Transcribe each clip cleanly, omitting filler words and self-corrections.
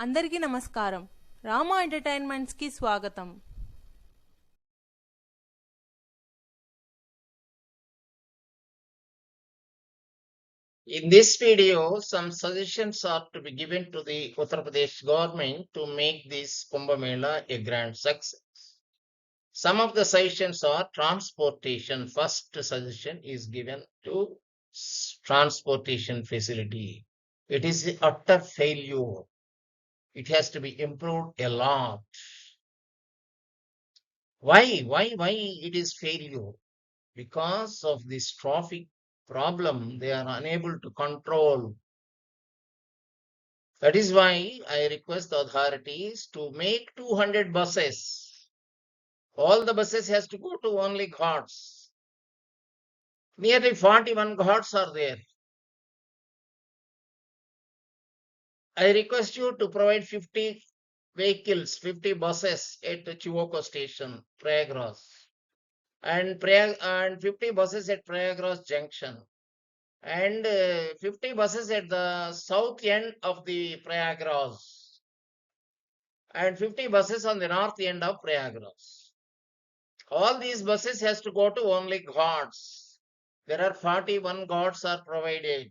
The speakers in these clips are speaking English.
అందరికీ నమస్కారం. రామా ఎంటర్టైన్మెంట్స్కి స్వాగతం. In this video, some suggestions are to be given to the Uttar Pradesh government to make this kumbhamela a grand success. Some of the suggestions are transportation. First suggestion is given to transportation facility. It is a utter failure. It has to be improved a lot. Why it is failure? Because of this traffic problem, they are unable to control. That is why I request the authorities to make 200 buses. All the buses has to go to only ghats. Nearly 41 ghats are there. I request you to provide 50 vehicles, 50 buses at the Chivoko station, Prayagraj, and 50 buses at Prayagraj junction, and 50 buses at the south end of the Prayagraj, and 50 buses on the north end of Prayagraj. All these buses has to go to only ghats. There are 41 ghats are provided.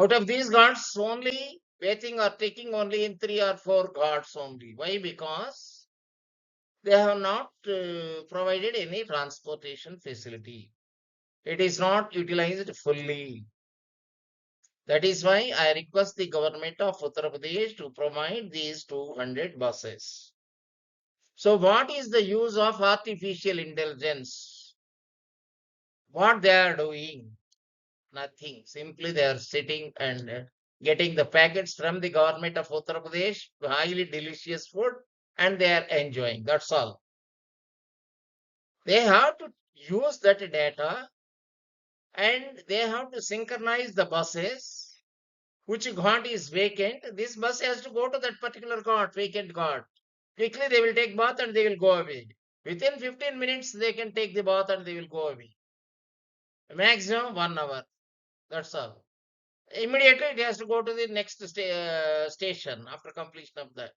Out of these ghats, only bathing or taking only in 3 or 4 ghats only. Why? Because they have not provided any transportation facility. It is not utilized fully. That is why I request the government of Uttar Pradesh to provide these 200 buses. So what is the use of artificial intelligence? What they are doing? Nothing. Simply they are sitting and getting the packets from the government of Uttar Pradesh, highly delicious food, and they are enjoying. That's all. They have to use that data and they have to synchronize the buses. Which ghat is vacant, this bus has to go to that particular ghat, vacant ghat. Quickly they will take bath and they will go away. Within 15 minutes, they can take the bath and they will go away. Maximum 1 hour. That's all. Immediately it has to go to the next station after completion of that.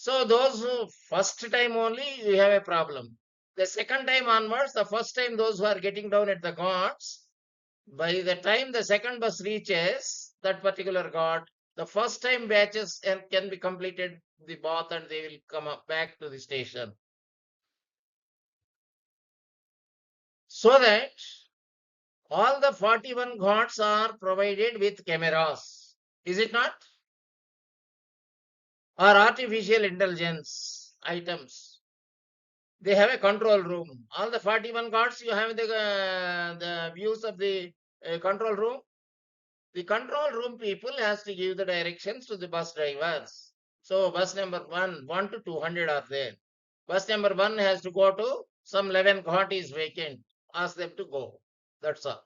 So those who first time only, you have a problem. The second time onwards, the first time those who are getting down at the ghats, by the time the second bus reaches that particular ghat, the first time batches can be completed the bath and they will come up back to the station. So that all the 41 ghats are provided with cameras. Is it not? Or artificial intelligence items. They have a control room. All the 41 ghats, you have the views of the control room. The control room people has to give the directions to the bus drivers. So bus number 1 to 200 are there. Bus number 1 has to go to some 11 ghat is vacant. Ask them to go. That's all.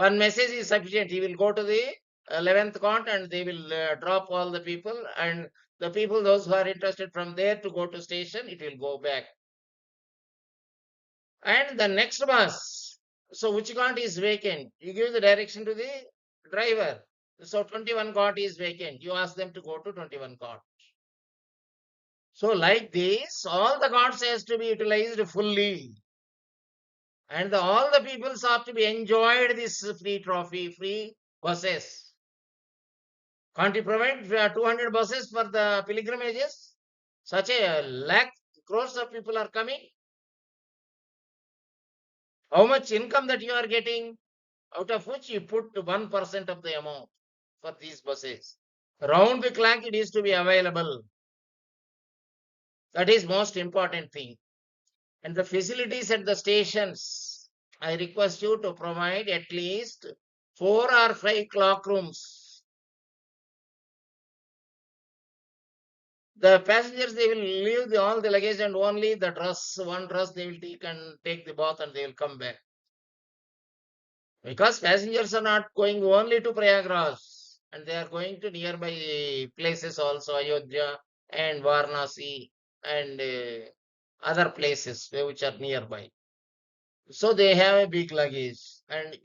One message is sufficient. He will go to the 11th ghat and they will drop all the people, and the people, those who are interested from there to go to station, it will go back. And the next bus, so which ghat is vacant? You give the direction to the driver. So 21 ghat is vacant. You ask them to go to 21 ghat. So like this, all the ghats has to be utilized fully. And all the peoples are to be enjoyed this free trophy, free buses. Can't you provide 200 buses for the pilgrimages? Such a lakh crores of people are coming. How much income that you are getting? Out of which you put 1% of the amount for these buses. Round the clock it is to be available. That is most important thing. And the facilities at the stations, I request you to provide at least 4 or 5 clock rooms. The passengers, they will leave all the luggage and only the dress, one dress they will take the bath and they will come back. Because passengers are not going only to Prayagraj and they are going to nearby places also, Ayodhya and Varanasi and other places which are nearby. So they have a big luggage, and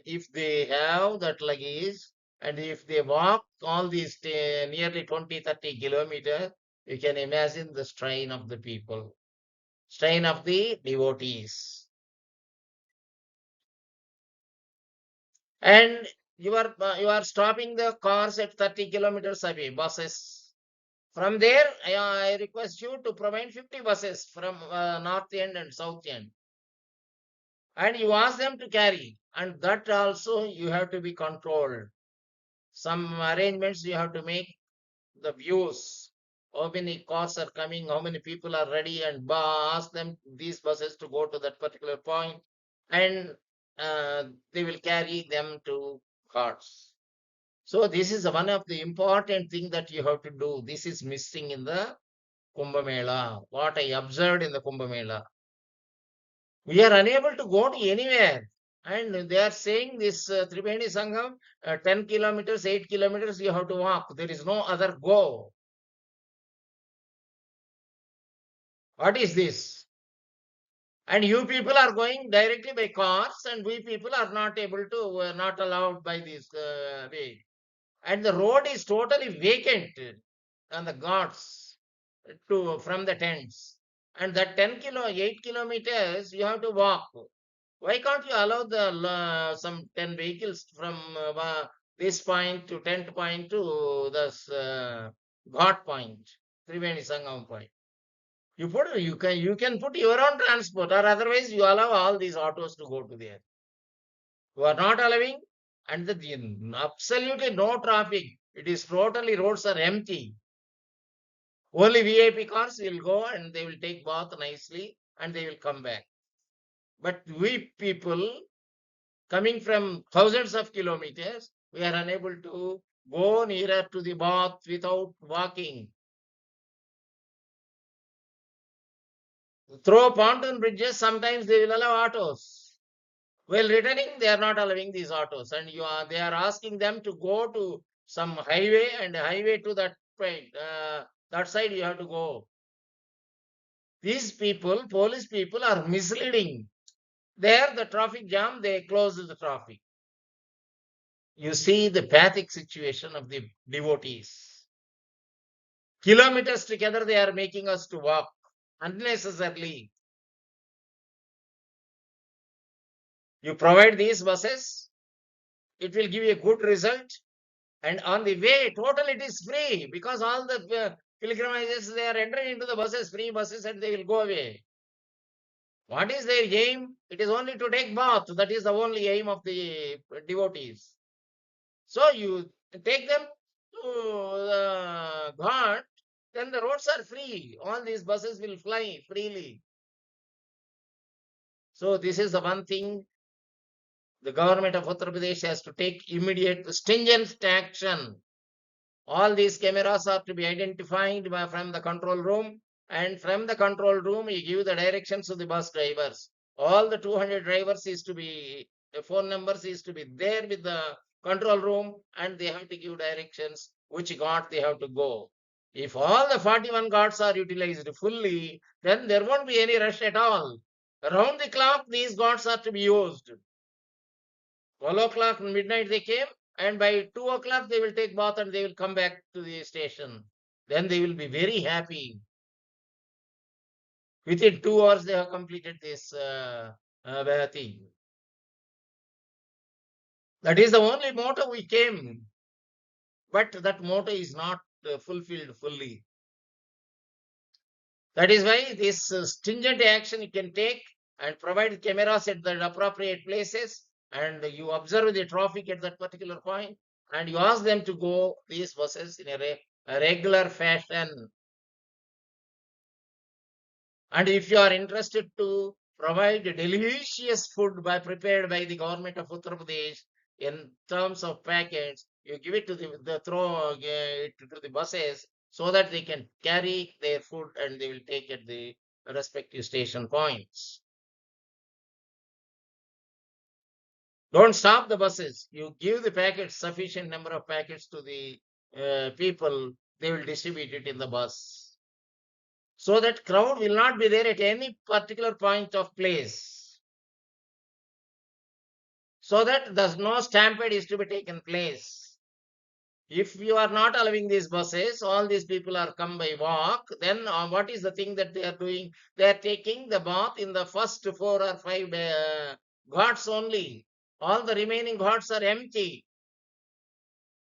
if they have that luggage And if they walk all these nearly 20, 30 kilometers, you can imagine the strain of the people, strain of the devotees. And you are stopping the cars at 30 kilometers away, buses. From there, I request you to provide 50 buses from north end and south end. And you ask them to carry. And that also you have to be controlled. Some arrangements you have to make the views. How many cars are coming, how many people are ready, and ask them these buses to go to that particular point, and they will carry them to carts. So this is one of the important thing that you have to do. This is missing in the Kumbhamela. What I observed in the Kumbhamela, we are unable to go to anywhere. And they are saying this Triveni Sangam, 10 kilometers, 8 kilometers, you have to walk. There is no other go. What is this? And you people are going directly by cars, and we people are not able to, not allowed by this way. And the road is totally vacant on the ghats to from the tents. And that 8 kilometers, you have to walk. Why can't you allow the some 10 vehicles from this point to tent point to this ghat point, Triveni Sangam point? You can put your own transport, or otherwise you allow all these autos to go to there. You are not allowing, and absolutely no traffic. It is totally roads are empty. Only VIP cars will go and they will take bath nicely and they will come back. But we people coming from thousands of kilometers, we are unable to go nearer to the bath without walking. Through pontoon bridges, sometimes they will allow autos. While returning, they are not allowing these autos, and they are asking them to go to some highway, and highway to that point. That side you have to go. These people, police people, are misleading. There, the traffic jam, they close the traffic. You see the pathic situation of the devotees. Kilometers together, they are making us to walk unnecessarily. You provide these buses, it will give you a good result. And on the way, total it is free because all the pilgrimages, they are entering into the buses, free buses, and they will go away. What is their aim? It is only to take bath. That is the only aim of the devotees. So you take them to the ghat, then the roads are free. All these buses will fly freely. So this is the one thing the government of Uttar Pradesh has to take immediate stringent action. All these cameras are to be identified from the control room, and from the control room you give the directions to the bus drivers. All the 200 drivers is to be, the phone numbers is to be there with the control room, and they have to give directions which ghat they have to go. If all the 41 ghats are utilized fully, then there won't be any rush at all. Around the clock, these ghats are to be used. 12 o'clock midnight they came, and by 2 o'clock they will take bath and they will come back to the station. Then they will be very happy. Within 2 hours they have completed this thing. That is the only motto we came, but that motto is not fulfilled fully. That is why this stringent action you can take and provide cameras at the appropriate places, and you observe the traffic at that particular point, and you ask them to go these buses in a regular fashion. And if you are interested to provide delicious food prepared by the government of Uttar Pradesh in terms of packets, you give it to it to the buses so that they can carry their food and they will take at the respective station points. Don't stop the buses. You give the packets, sufficient number of packets to the people. They will distribute it in the bus. So that crowd will not be there at any particular point of place. So that there's no stampede is to be taken place. If you are not allowing these buses, all these people are come by walk, then what is the thing that they are doing? They are taking the bath in the first 4 or 5 ghats only. All the remaining ghats are empty.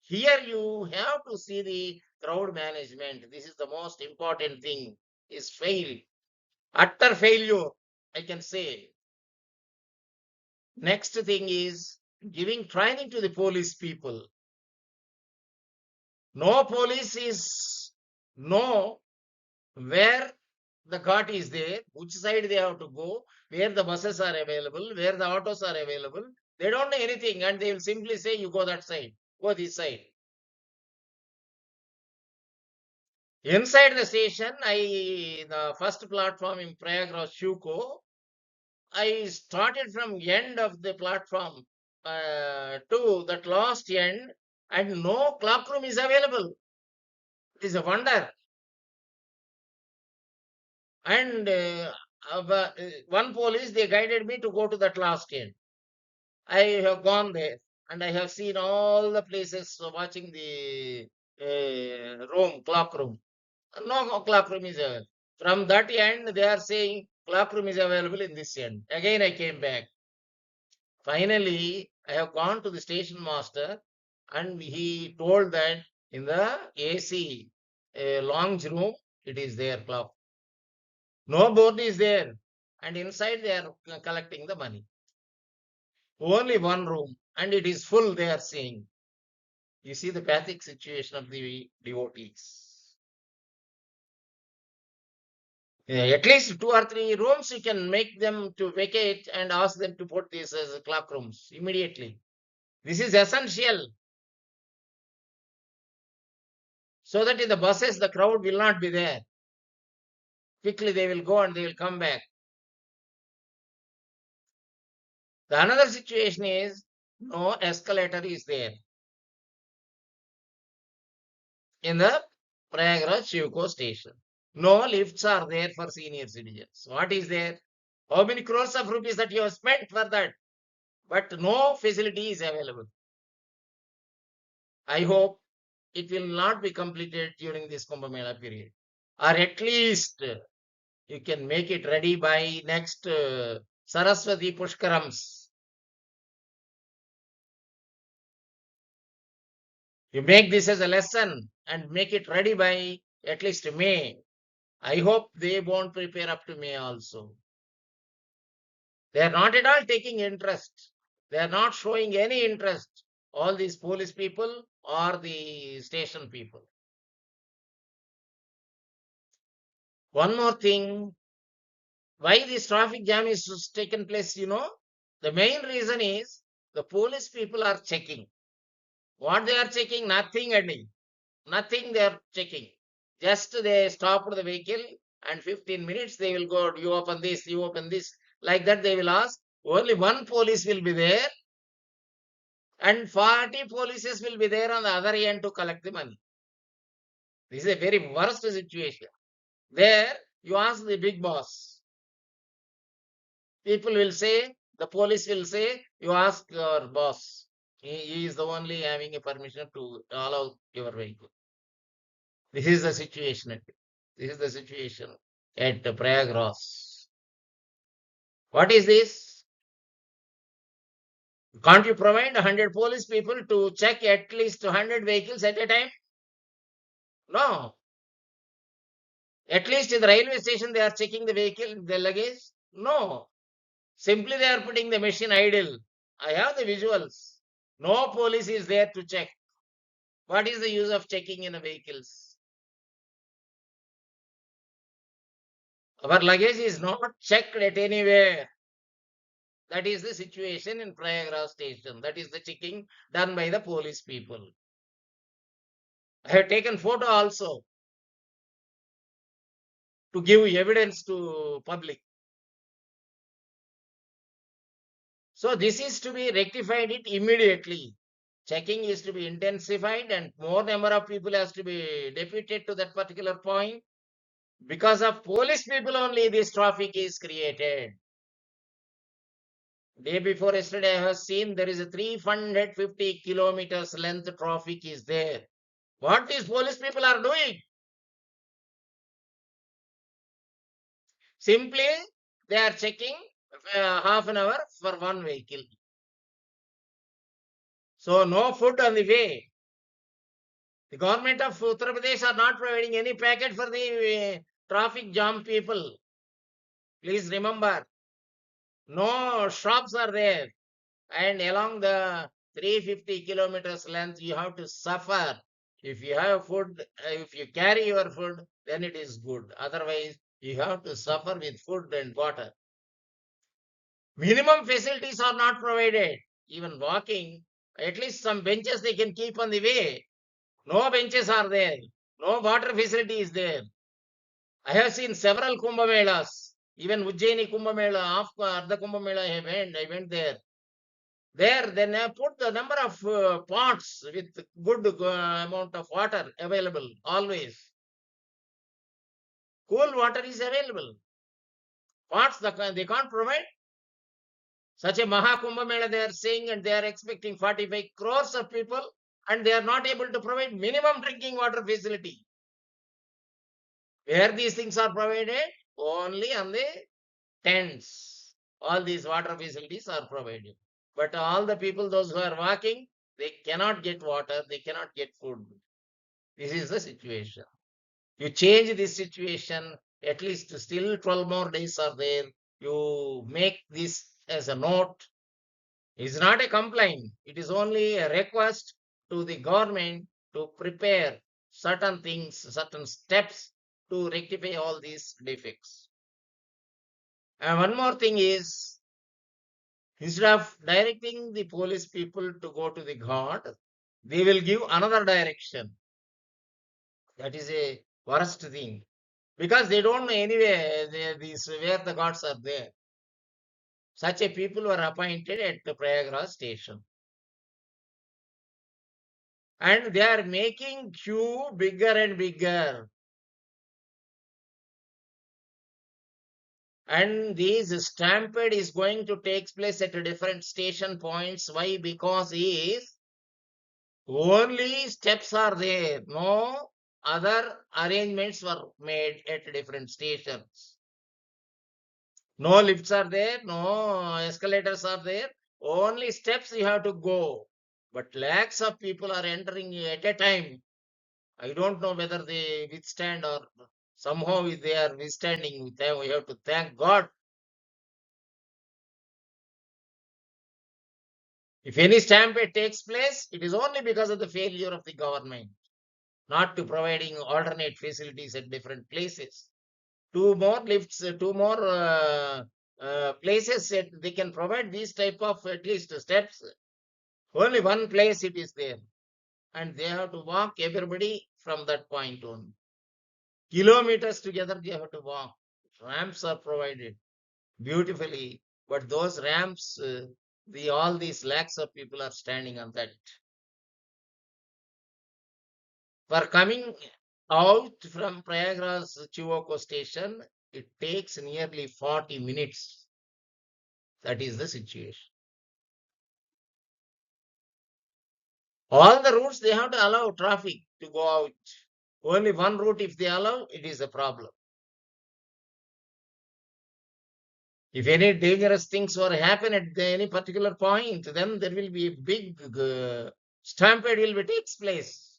Here you have to see the crowd management. This is the most important thing, is fail. Utter failure, I can say. Next thing is giving training to the police people. No police is know where the cart is there, which side they have to go, where the buses are available, where the autos are available. They don't know anything and they will simply say, you go that side, go this side. Inside the station, the first platform in Prayagraj Shuko, I started from end of the platform to that last end, and no clock room is available. It is a wonder. And one police, they guided me to go to that last end. I have gone there and I have seen all the places watching the clock room. No clock room is available. From that end, they are saying clock room is available in this end. Again, I came back. Finally, I have gone to the station master and he told that in the AC lounge room, it is there clock. No board is there. And inside they are collecting the money. Only one room. And it is full, they are saying. You see the pathic situation of the devotees. At least 2 or 3 rooms, you can make them to vacate and ask them to put these as clock rooms immediately. This is essential. So that in the buses, the crowd will not be there. Quickly they will go and they will come back. The another situation is no escalator is there in the Prayagraj Shivko station. No lifts are there for senior citizens. What is there? How many crores of rupees that you have spent for that? But no facility is available. I hope it will not be completed during this kumbhamela period. Or at least you can make it ready by next Saraswati Pushkarams. You make this as a lesson and make it ready by at least May. I hope they won't prepare up to May also. They are not at all taking interest. They are not showing any interest. All these police people or the station people. One more thing, why this traffic jam is taken place, the main reason is the police people are checking. What they are checking? Nothing, Eddie. Nothing they are checking. Just they stopped the vehicle and 15 minutes they will go, you open this, you open this. Like that they will ask. Only one police will be there and 40 polices will be there on the other end to collect the money. This is a very worst situation. There you ask the big boss. People will say, the police will say, you ask your boss. He is the only having a permission to allow your vehicle. This is the situation. This is the situation at Prayagraj. What is this? Can't you provide 100 police people to check at least 100 vehicles at a time? No. At least in the railway station, they are checking the vehicle, the luggage. No. Simply they are putting the machine idle. I have the visuals. No police is there to check. What is the use of checking in the vehicles? Our luggage is not checked at anywhere. That is the situation in Prayagraj station. That is the checking done by the police people. I have taken photo also to give evidence to public. So this is to be rectified it immediately. Checking is to be intensified and more number of people has to be deputed to that particular point. Because of police people only this traffic is created. Day before yesterday I have seen there is a 350 kilometers length traffic is there. What these police people are doing? Simply, they are checking half an hour for one vehicle. So no food on the way. The government of Uttar Pradesh are not providing any packet for the traffic jam people. Please remember, no shops are there. And along the 350 kilometers length, you have to suffer. If you have food, if you carry your food, then it is good. Otherwise, you have to suffer with food and water. Minimum facilities are not provided. Even walking, at least some benches they can keep on the way. No benches are there. No water facility is there. I have seen several kumbhamelas. Even Ujjaini kumbhamela, after the kumbhamela I went there. There, then I put the number of pots with good amount of water available always. Cool water is available. Pots they can't provide. Such a Mahakumbh Mela they are saying, and they are expecting 45 crores of people, and they are not able to provide minimum drinking water facility. Where these things are provided? Only on the tents. All these water facilities are provided. But all the people, those who are walking, they cannot get water, they cannot get food. This is the situation. You change this situation, at least still 12 more days are there. You make this as a note. It's not a complaint. It is only a request to the government to prepare certain things, certain steps to rectify all these defects. And one more thing is, instead of directing the police people to go to the ghat, they will give another direction. That is a worst thing. Because they don't know anyway these where the gods are there. Such a people were appointed at the Prayagraj station. And they are making queue bigger and bigger. And this stampede is going to take place at different station points. Why? Because is only steps are there. No other arrangements were made at different stations. No lifts are there, no escalators are there. Only steps you have to go. But lakhs of people are entering at a time. I don't know whether they withstand or somehow they are withstanding. We have to thank God. If any stampede takes place, it is only because of the failure of the government, not to providing alternate facilities at different places. Two more lifts, two more places that they can provide these type of at least steps. Only one place it is there. And they have to walk everybody from that point on. Kilometers together they have to walk. Ramps are provided beautifully, but those ramps, all these lakhs of people are standing on that. For coming out from Prayagraj Chivoko station, it takes nearly 40 minutes. That is the situation. All the routes they have to allow traffic to go out. Only one route, if they allow, it is a problem. If any dangerous things were happen at any particular point, then there will be a big stampede will be takes place.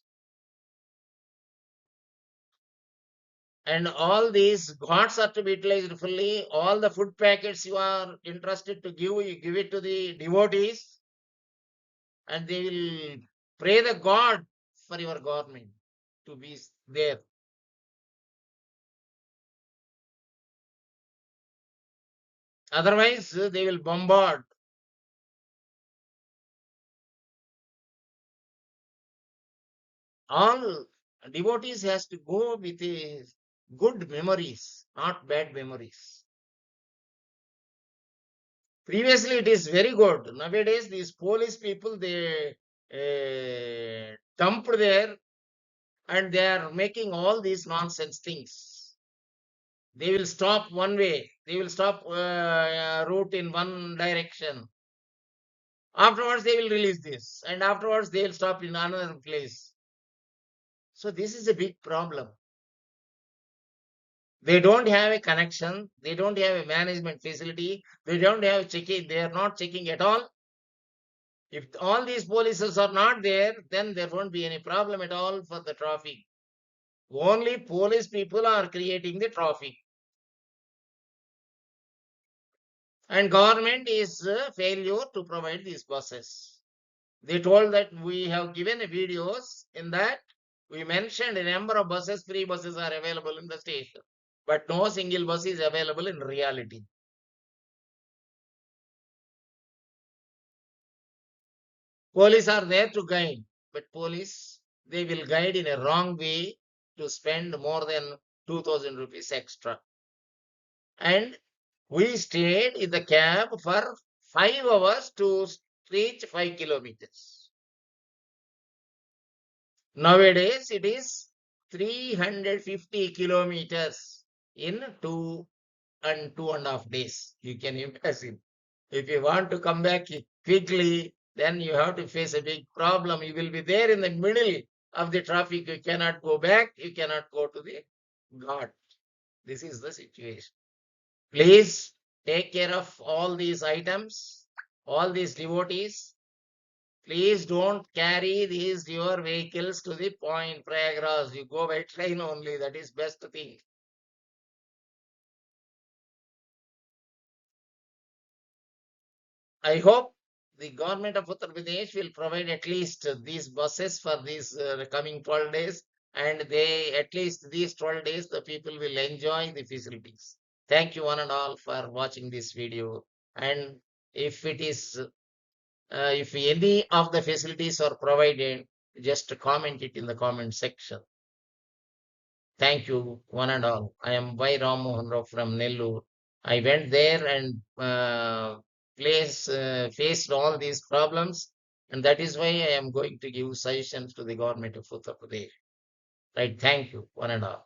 And all these ghats are to be utilized fully. All the food packets you are interested to give, you give it to the devotees, and they will pray the God for your government to be there. Otherwise, they will bombard. All devotees has to go with a good memories, not bad memories. Previously, it is very good. Nowadays, these police people, they dumped there and they are making all these nonsense things. They will stop one way. They will stop route in one direction. Afterwards, they will release this. And afterwards, they will stop in another place. So this is a big problem. They don't have a connection. They don't have a management facility. They don't have checking. They are not checking at all. If all these polices are not there, then there won't be any problem at all for the traffic. Only police people are creating the traffic. And government is a failure to provide these buses. They told that we have given videos in that we mentioned a number of buses, free buses are available in the station, but no single bus is available in reality. Police are there to guide, but police, they will guide in a wrong way to spend more than 2000 rupees extra. And we stayed in the cab for 5 hours to reach 5 kilometers. Nowadays, it is 350 kilometers in 2.5 days. You can imagine. If you want to come back quickly, then you have to face a big problem. You will be there in the middle of the traffic. You cannot go back. You cannot go to the God. This is the situation. Please take care of all these items, all these devotees. Please don't carry these your vehicles to the point Prayagraj. You go by train only. That is best thing. I hope the government of Uttar Pradesh will provide at least these buses for these coming 12 days, and they at least these 12 days the people will enjoy the facilities. Thank you one and all for watching this video. And if it is if any of the facilities are provided, just comment it in the comment section. Thank you, one and all. I am Y. Ram Mohan Rao from Nellore. I went there and faced all these problems, and that is why I am going to give suggestions to the government of Uttar Pradesh. Right? Thank you, one and all.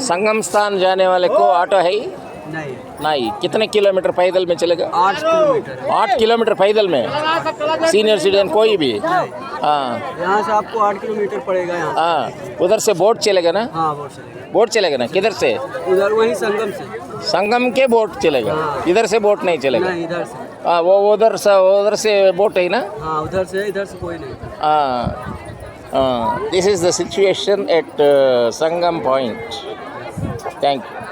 संगम स्थान जाने वाले को auto है? नहीं, नहीं। कितने kilometre पैदल में चलेगा? 8 किलोमीटर। 8 किलोमीटर पैदल में? सीनियर सिटीजन कोई भी? हाँ यहाँ से आपको 8 किलोमीटर पड़ेगा यहाँ। हाँ। उधर से बोट चलेगा ना? हाँ, बोट चलेगा। बोट चलेगा ना? किधर से? उधर वही संगम से। संगम के बोट चलेगा? हाँ। इधर से बोट नहीं चलेगा? नहीं, इधर से। हाँ, वो उधर से बोट है ना? हाँ, उधर से, इधर से कोई नहीं। This is the situation at Sangam Point. Thank you.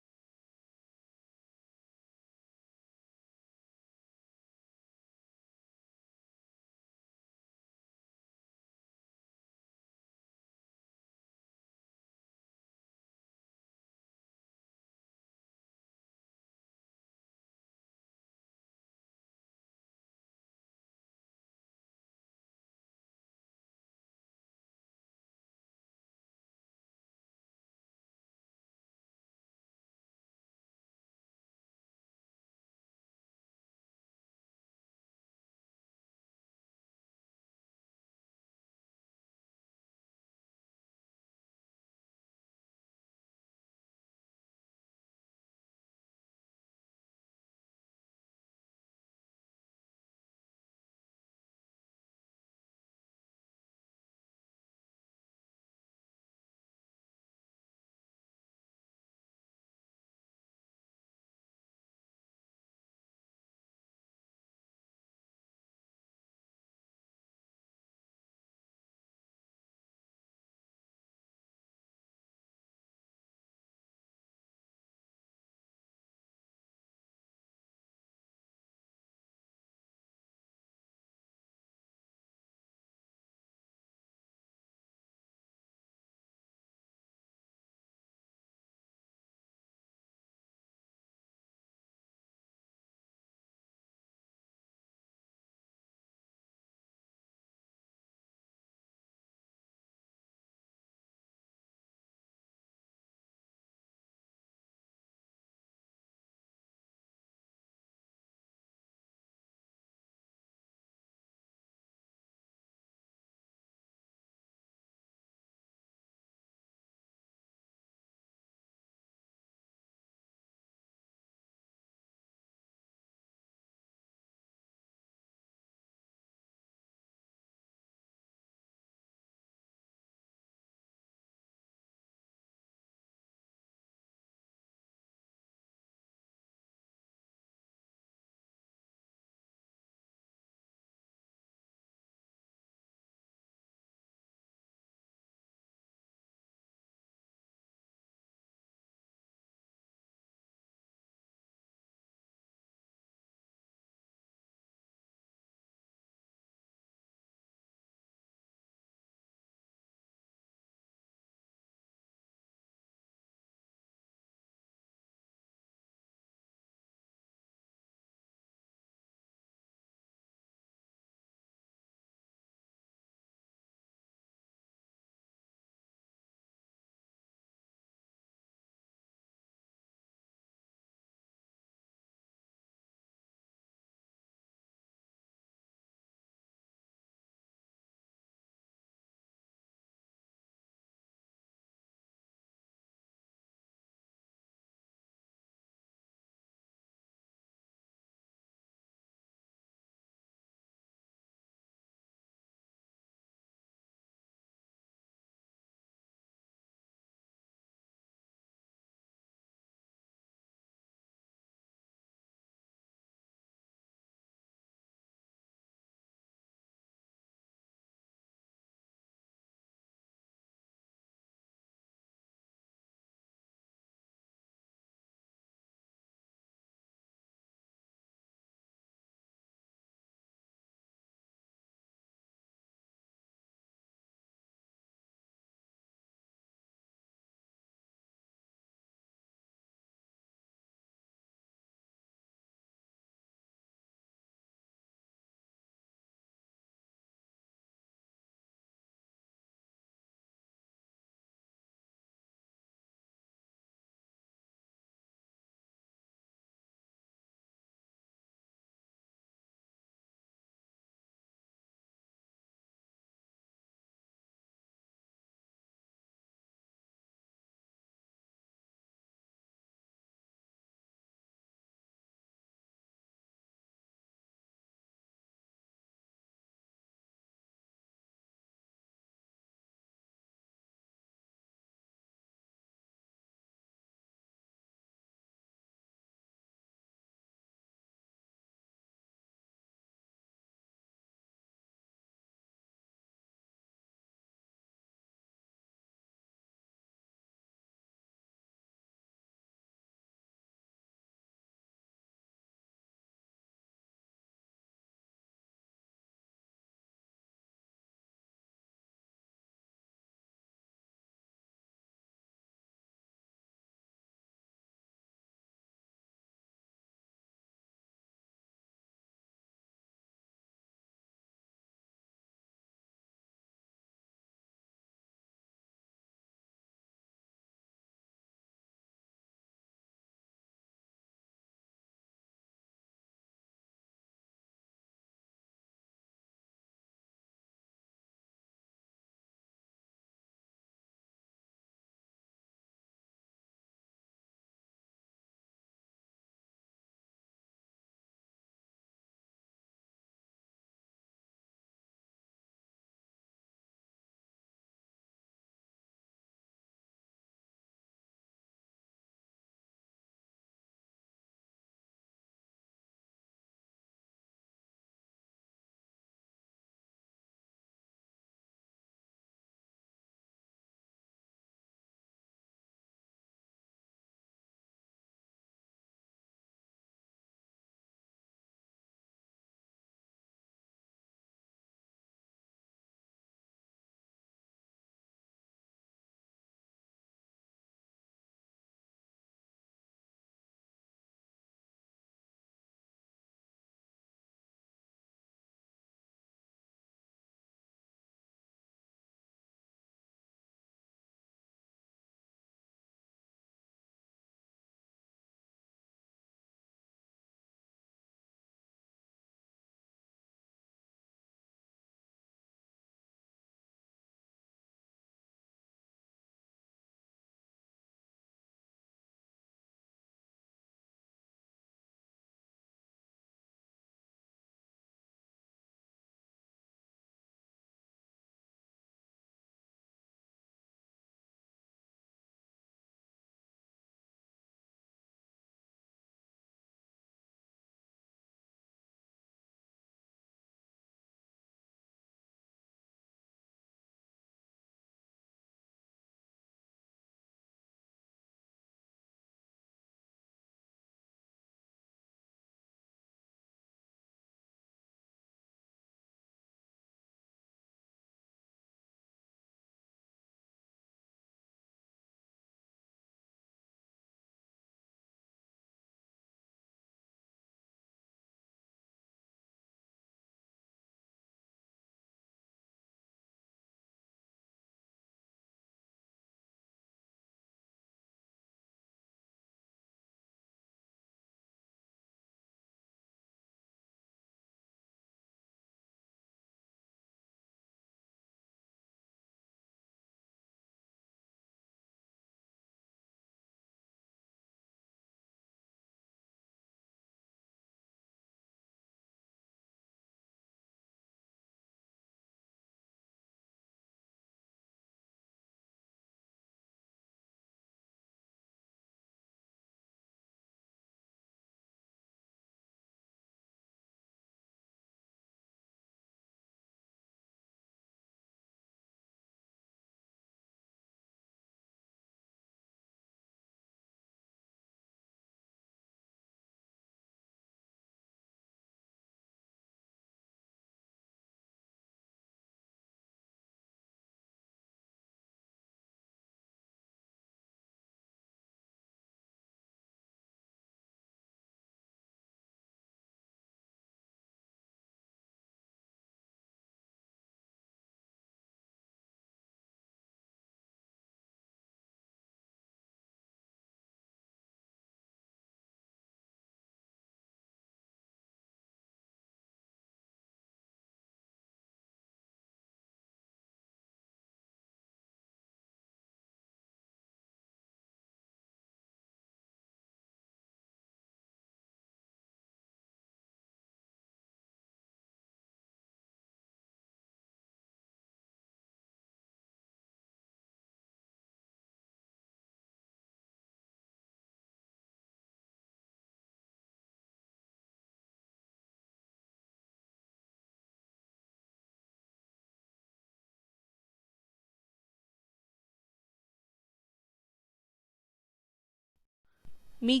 Me